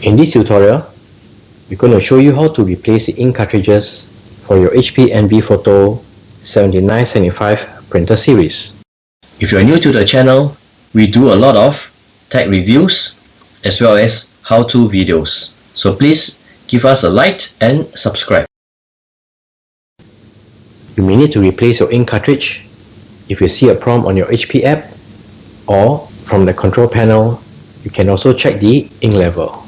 In this tutorial, we're going to show you how to replace the ink cartridges for your HP Envy Photo 7975 printer series. If you are new to the channel, we do a lot of tech reviews as well as how-to videos. So please give us a like and subscribe. You may need to replace your ink cartridge if you see a prompt on your HP app, or from the control panel, you can also check the ink level.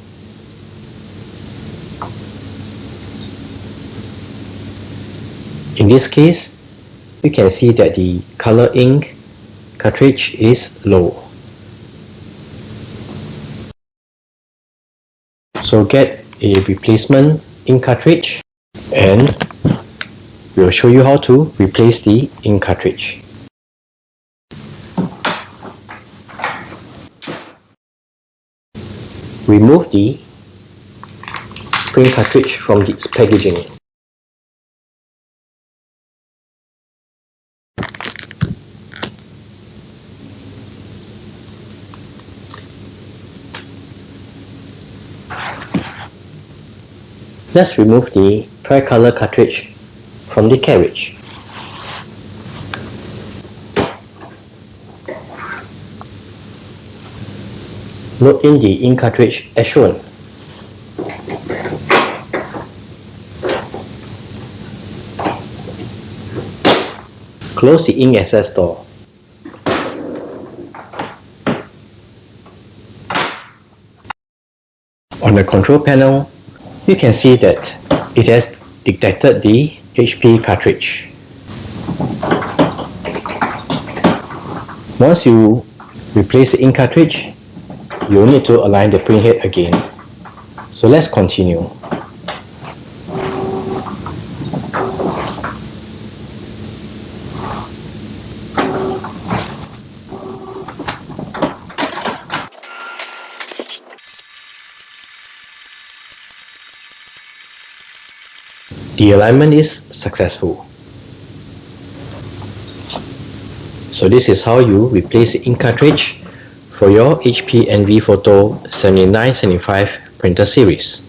In this case, you can see that the color ink cartridge is low. So get a replacement ink cartridge and we'll show you how to replace the ink cartridge. Remove the print cartridge from its packaging. Let's remove the tricolor cartridge from the carriage. Load in the ink cartridge as shown. Close the ink access door. On the control panel, you can see that it has detected the HP cartridge. Once you replace the ink cartridge, you'll need to align the print head again. So let's continue. The alignment is successful. So this is how you replace the ink cartridge for your HP Envy Photo 7975 printer series.